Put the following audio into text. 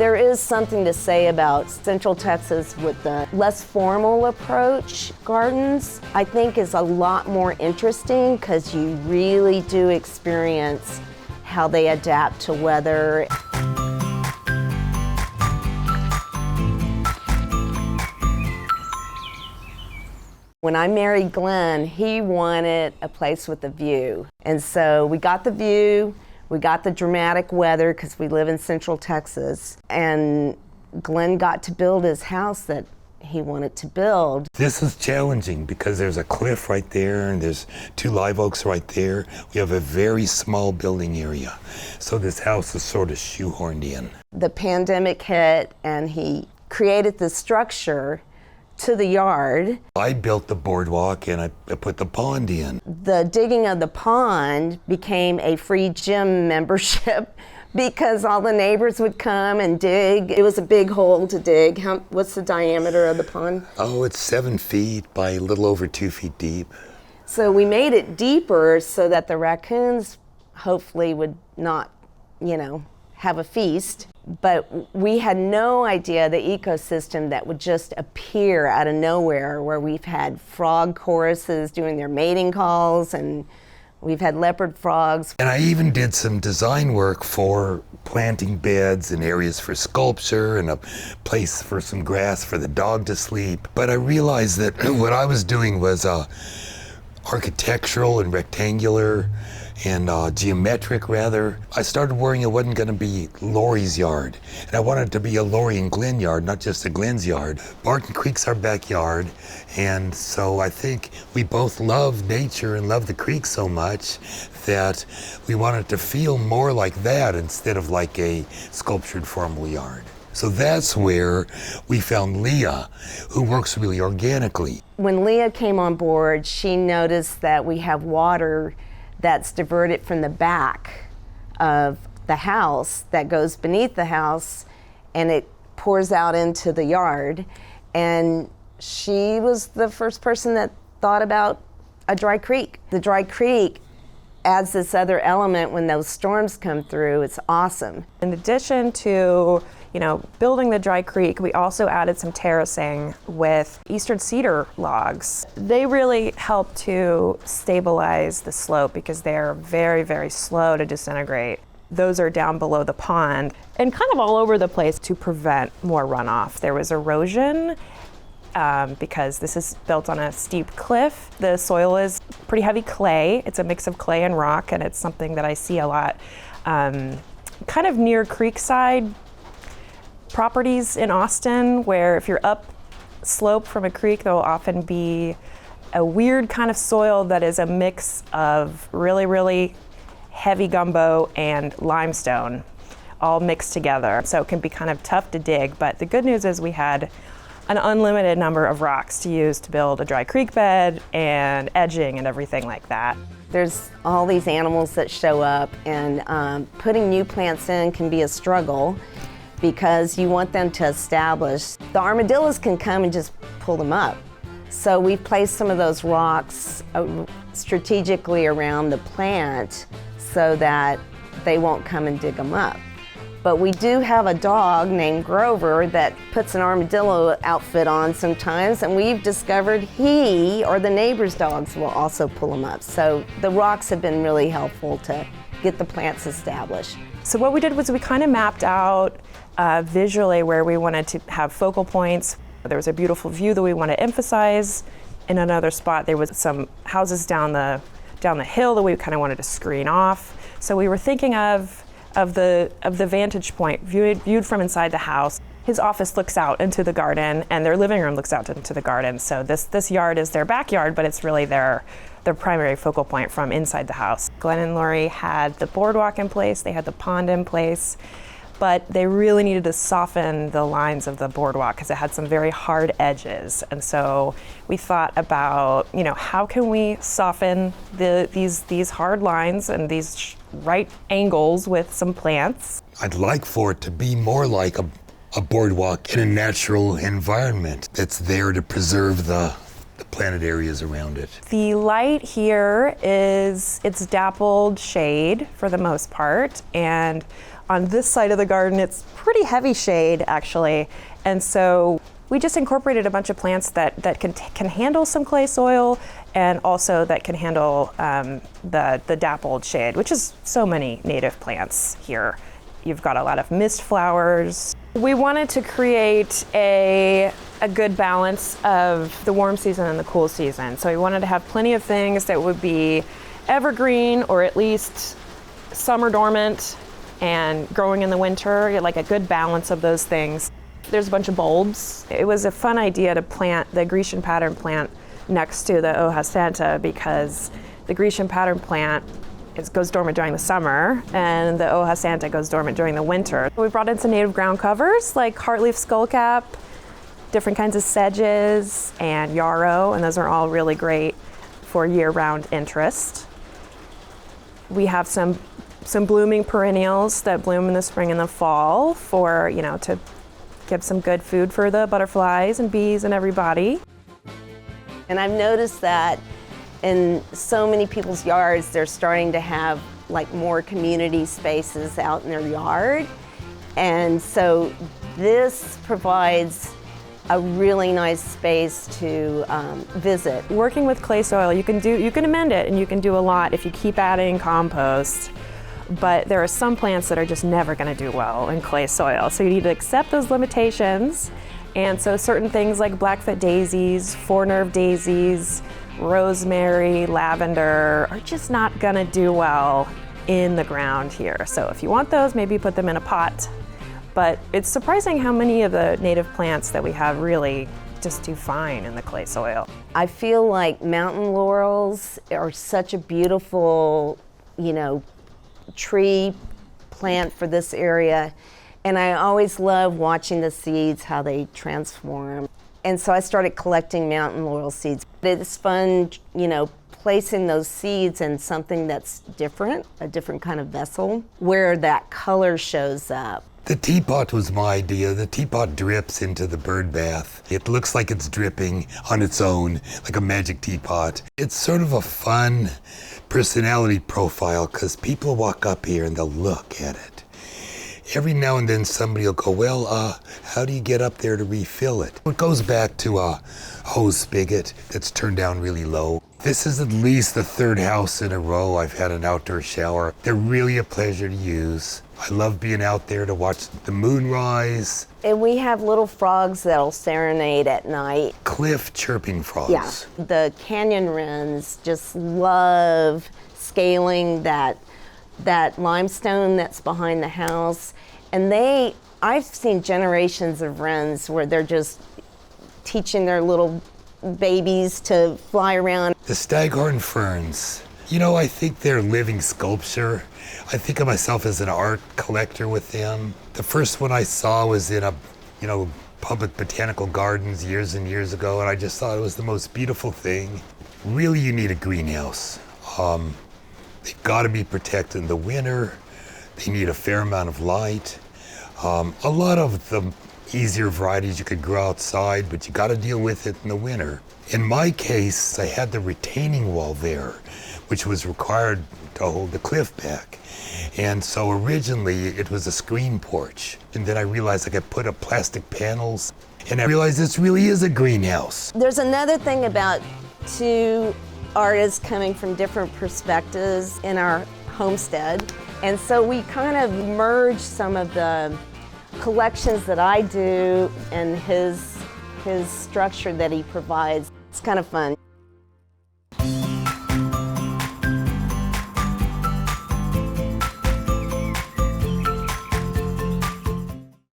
There is something to say about Central Texas with the less formal approach. Gardens, I think, is a lot more interesting because you really do experience how they adapt to weather. When I married Glenn, he wanted a place with a view. And so we got the view, we got the dramatic weather because we live in Central Texas, and Glenn got to build his house that he wanted to build. This is challenging because there's a cliff right there and there's 2 live oaks right there. We have a very small building area. So this house is sort of shoehorned in. The pandemic hit and he created this structure to the yard. I built the boardwalk and I put the pond in. The digging of the pond became a free gym membership because all the neighbors would come and dig. It was a big hole to dig. What's the diameter of the pond? Oh, it's 7 feet by a little over 2 feet deep. So we made it deeper so that the raccoons hopefully would not, have a feast. But we had no idea the ecosystem that would just appear out of nowhere, where we've had frog choruses doing their mating calls, and we've had leopard frogs. And I even did some design work for planting beds and areas for sculpture and a place for some grass for the dog to sleep. But I realized that what I was doing was architectural and rectangular and geometric, rather. I started worrying it wasn't going to be Lori's yard. And I wanted it to be a Lori and Glenn yard, not just a Glenn's yard. Barton Creek's our backyard, and so I think we both love nature and love the creek so much that we wanted to feel more like that instead of like a sculptured formal yard. So that's where we found Leah, who works really organically. When Leah came on board, she noticed that we have water that's diverted from the back of the house that goes beneath the house, and it pours out into the yard. And she was the first person that thought about a dry creek. The dry creek adds this other element when those storms come through. It's awesome. In addition to building the dry creek, we also added some terracing with eastern cedar logs. They really help to stabilize the slope because they're very, very slow to disintegrate. Those are down below the pond and kind of all over the place to prevent more runoff. There was erosion because this is built on a steep cliff. The soil is pretty heavy clay. It's a mix of clay and rock, and it's something that I see a lot kind of near creekside properties in Austin, where if you're up slope from a creek, there will often be a weird kind of soil that is a mix of really, really heavy gumbo and limestone all mixed together. So it can be kind of tough to dig, but the good news is we had an unlimited number of rocks to use to build a dry creek bed and edging and everything like that. There's all these animals that show up, and putting new plants in can be a struggle because you want them to establish. The armadillos can come and just pull them up. So we've placed some of those rocks strategically around the plant so that they won't come and dig them up. But we do have a dog named Grover that puts an armadillo outfit on sometimes, and we've discovered he or the neighbor's dogs will also pull them up. So the rocks have been really helpful to get the plants established. So what we did was we kind of mapped out visually where we wanted to have focal points. There was a beautiful view that we want to emphasize. In another spot, there was some houses down the hill that we kind of wanted to screen off. So we were thinking of the vantage point viewed from inside the house. His office looks out into the garden, and their living room looks out into the garden. So this yard is their backyard, but it's really their primary focal point from inside the house. Glenn and Lori had the boardwalk in place, they had the pond in place, but they really needed to soften the lines of the boardwalk because it had some very hard edges. And so we thought about, how can we soften these hard lines and these right angles with some plants? I'd like for it to be more like a boardwalk in a natural environment that's there to preserve the planted areas around it. The light here it's dappled shade for the most part, and On this side of the garden, it's pretty heavy shade actually. And so we just incorporated a bunch of plants that can handle some clay soil and also that can handle the dappled shade, which is so many native plants here. You've got a lot of mist flowers. We wanted to create a good balance of the warm season and the cool season. So we wanted to have plenty of things that would be evergreen or at least summer dormant and growing in the winter, like a good balance of those things. There's a bunch of bulbs. It was a fun idea to plant the Grecian pattern plant next to the Hoja Santa because the Grecian pattern plant goes dormant during the summer and the Hoja Santa goes dormant during the winter. We brought in some native ground covers like heartleaf skullcap, different kinds of sedges, and yarrow, and those are all really great for year-round interest. We have some blooming perennials that bloom in the spring and the fall for, to give some good food for the butterflies and bees and everybody. And I've noticed that in so many people's yards, they're starting to have like more community spaces out in their yard. And so this provides a really nice space to visit. Working with clay soil, you can amend it and you can do a lot if you keep adding compost. But there are some plants that are just never going to do well in clay soil. So you need to accept those limitations. And so certain things like blackfoot daisies, four-nerve daisies, rosemary, lavender are just not going to do well in the ground here. So if you want those, maybe put them in a pot. But it's surprising how many of the native plants that we have really just do fine in the clay soil. I feel like mountain laurels are such a beautiful, tree plant for this area, and I always love watching the seeds, how they transform. And so I started collecting mountain laurel seeds. It's fun, placing those seeds in something that's different, a different kind of vessel, where that color shows up. The teapot was my idea. The teapot drips into the bird bath. It looks like it's dripping on its own, like a magic teapot. It's sort of a fun personality profile because people walk up here and they'll look at it. Every now and then somebody will go, well, how do you get up there to refill it? It goes back to a hose spigot that's turned down really low. This is at least the third house in a row I've had an outdoor shower. They're really a pleasure to use. I love being out there to watch the moon rise. And we have little frogs that'll serenade at night. Cliff chirping frogs. Yeah, the canyon wrens just love scaling that limestone that's behind the house. And I've seen generations of wrens where they're just teaching their little babies to fly around. The staghorn ferns, I think they're living sculpture. I think of myself as an art collector with them. The first one I saw was in a, public botanical gardens years and years ago, and I just thought it was the most beautiful thing. Really, you need a greenhouse. They've got to be protected in the winter. They need a fair amount of light. A lot of the easier varieties you could grow outside, but you got to deal with it in the winter. In my case, I had the retaining wall there, which was required to hold the cliff back. And so originally it was a screen porch. And then I realized I could put up plastic panels, and I realized this really is a greenhouse. There's another thing about two artists coming from different perspectives in our homestead. And so we kind of merged some of the collections that I do and his structure that he provides. It's kind of fun.